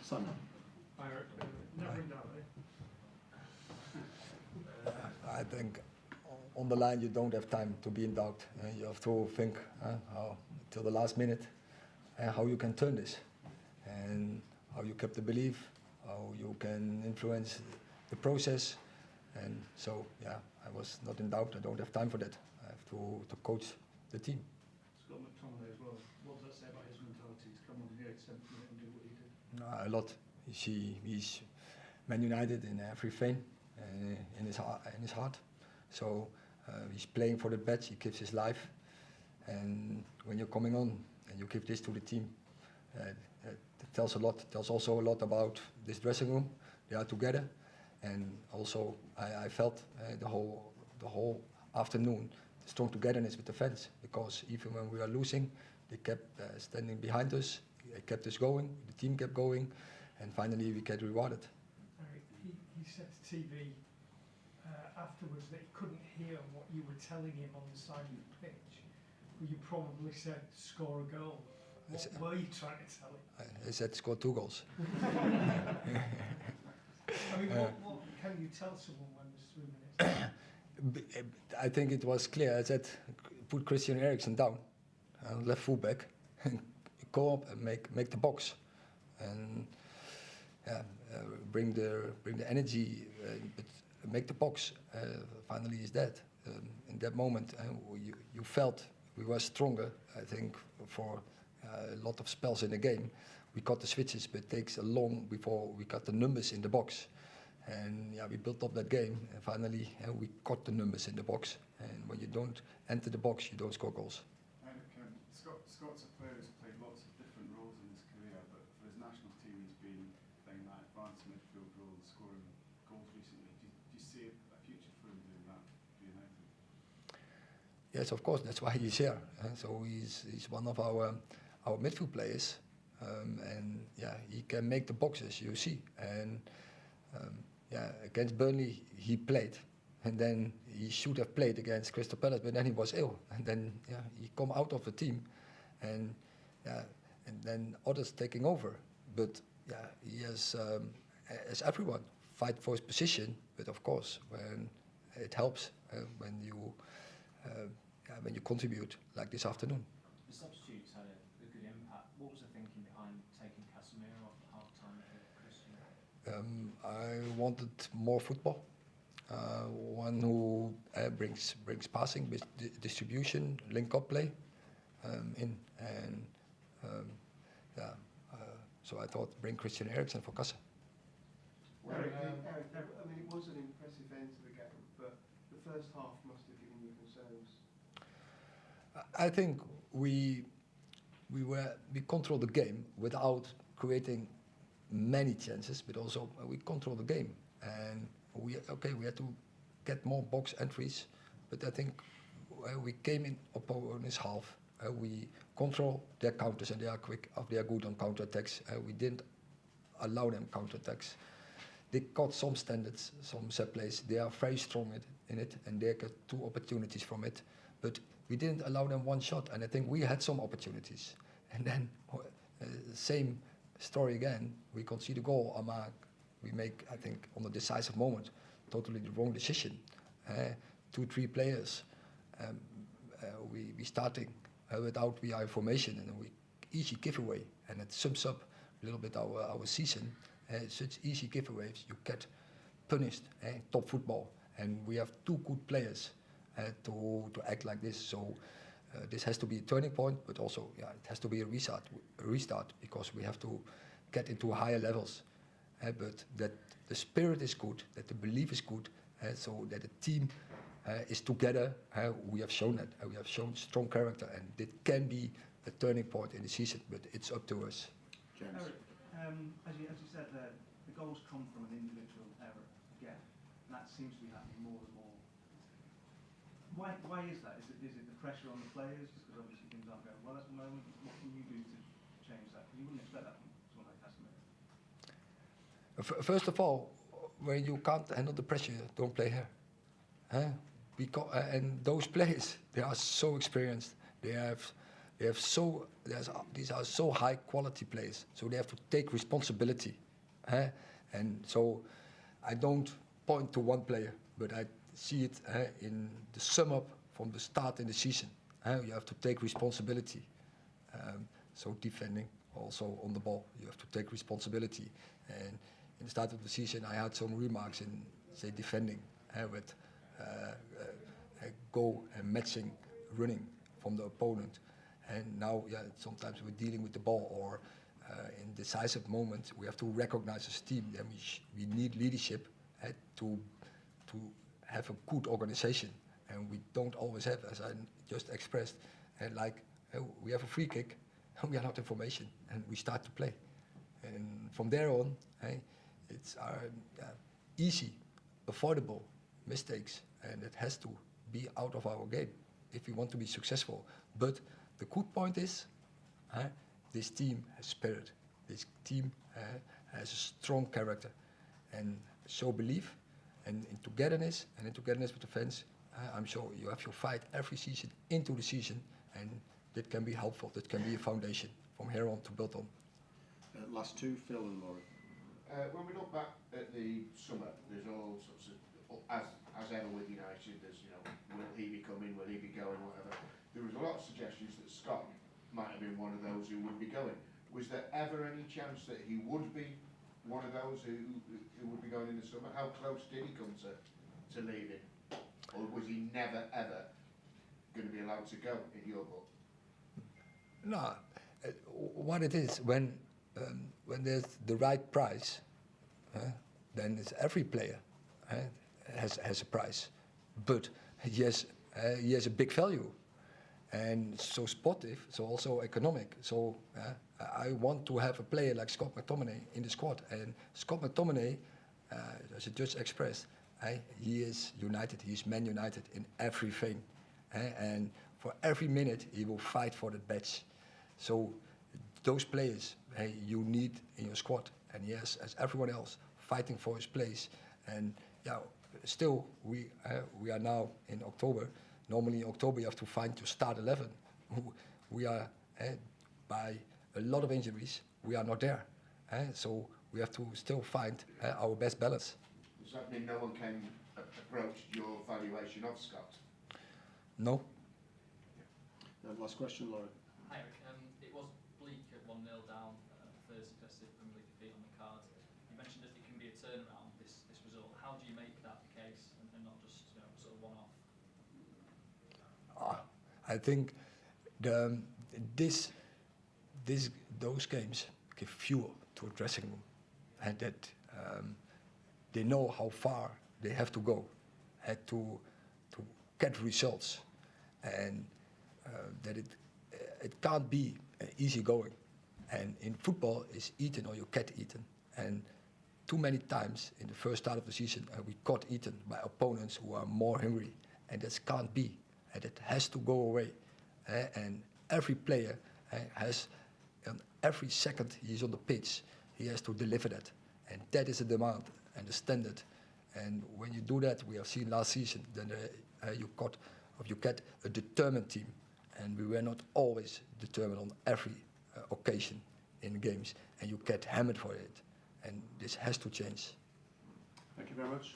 Son. Erik, never in doubt, I think on the line you don't have time to be in doubt. You have to think how, till the last minute how you can turn this and how you kept the belief, how you can influence the process. And so, yeah, I was not in doubt. I don't have time for that. I have to coach the team. Scott McTominay as well. What does that say about his mentality to come on in the 87th minute and do what he did? A lot. He's Man United in every vein, in his heart. So he's playing for the badge. He gives his life. And when you're coming on and you give this to the team, it tells a lot. It tells also a lot about this dressing room. They are together. And also, I felt the whole afternoon the strong togetherness with the fans, because even when we were losing, they kept standing behind us. They kept us going. The team kept going, and finally we get rewarded. Erik, he said to TV afterwards that he couldn't hear what you were telling him on the side of the pitch. But you probably said score a goal. What were you trying to tell him? I said score 2 goals. I mean, what can you tell someone when there's 3 minutes? I think it was clear. I said, put Christian Eriksen down, left fullback, and go up and make the box, and bring the energy, but make the box. Finally, is that in that moment you felt we were stronger. I think for a lot of spells in the game, we got the switches, but it takes a long before we got the numbers in the box. And yeah, we built up that game, and finally we got the numbers in the box. And when you don't enter the box, you don't score goals. Erik, Scott's a player who's played lots of different roles in his career, but for his national team, he's been playing that advanced midfield role, scoring goals recently. Do you see a future for him doing that for United? Yes, of course. That's why he's here. So he's one of our midfield players, and yeah, he can make the boxes. You see, and against Burnley he played, and then he should have played against Crystal Palace, but then he was ill, and then he come out of the team, and then others taking over. But he has, as everyone, fight for his position. But of course, when it helps, when you contribute like this afternoon. The substitutes had a good impact. What was the thinking behind taking Casemiro off at half-time for Christian? I wanted more football. One who brings passing, distribution, link-up play so I thought bring Christian Eriksen for Kasse. Erik, I mean, it was an impressive end to the game, but the first half must have given you concerns. I think we controlled the game without creating many chances, but also we controlled the game, and we had to get more box entries, but I think we came in opponent's half. We control their counters, and they are quick. They are good on counter-attacks. We didn't allow them counter-attacks. They got some standards, some set plays. They are very strong in it, and they got 2 opportunities from it. But we didn't allow them one shot, and I think we had some opportunities. And then same story again. We concede the goal. We make, I think, on the decisive moment, totally the wrong decision. 2-3 players. We starting without our formation, and we easy giveaway, and it sums up a little bit our season. Such easy giveaways, you get punished. Top football, and we have 2 good players to act like this. So this has to be a turning point, but also it has to be a restart, because we have to get into higher levels. But that the spirit is good, that the belief is good, so that the team is together. We have shown that. We have shown strong character, and it can be a turning point in the season, but it's up to us. James. Erik, as you said, the goals come from an individual error again, and that seems to be happening more and more. Why is that? Is it the pressure on the players? Just because obviously things aren't going well at the moment. What can you do to change that? Because you wouldn't expect that from someone like Casemiro. First of all, when you can't handle the pressure, don't play here. And those players, they are so experienced. They have these are so high quality players, so they have to take responsibility. And so I don't point to one player, but I see it in the sum up from the start in the season. You have to take responsibility. So defending, also on the ball, you have to take responsibility. And in the start of the season, I had some remarks in, say, defending with goal and matching running from the opponent. And now, sometimes we're dealing with the ball, or in decisive moments, we have to recognize as a team that we need leadership to have a good organization. And we don't always have, as I just expressed, we have a free kick, and we are not in formation, and we start to play. And from there on, it's our easy, avoidable mistakes, and it has to be out of our game if we want to be successful. But the good point is, this team has spirit. This team has a strong character, and show belief, and in togetherness with the fans. I'm sure you have your fight every season into the season, and that can be helpful. That can be a foundation from here on to build on. Last two, Phil and Laurie. When we look back at the summer, there's all sorts of, as ever with United, there's, will he be coming, will he be going, whatever. There was a lot of suggestions that Scott might have been one of those who would be going. Was there ever any chance that he would be one of those who would be going in the summer? How close did he come to leaving? Or was he never, ever going to be allowed to go in your book? No, what it is, when there's the right price, then it's every player has a price. But he has a big value. And so sportive, so also economic. So I want to have a player like Scott McTominay in the squad. And Scott McTominay, as I just expressed, he is United, he is Man United in everything. And for every minute, he will fight for that badge. So those players, you need in your squad. And yes, as everyone else, fighting for his place. And still, we are now in October. Normally in October you have to find your start 11. We are, by a lot of injuries, we are not there. So we have to still find our best balance. Does that mean no one can approach your valuation of Scott? No. Last question, Laurie. Hi Erik, it was bleak at 1-0 down, first successive Premier League defeat on the cards. You mentioned that it can be a turnaround, this result. How do you make that the case and not just sort of one-off? I think those games give fuel to a dressing room, and that they know how far they have to go to get results, and that it can't be easy going. And in football, it's eaten or you get eaten. And too many times in the first start of the season, we got eaten by opponents who are more hungry, and that can't be. And it has to go away. And every player has, every second he's on the pitch, he has to deliver that. And that is the demand and the standard. And when you do that, we have seen last season, then you get a determined team. And we were not always determined on every occasion in the games. And you get hammered for it. And this has to change. Thank you very much.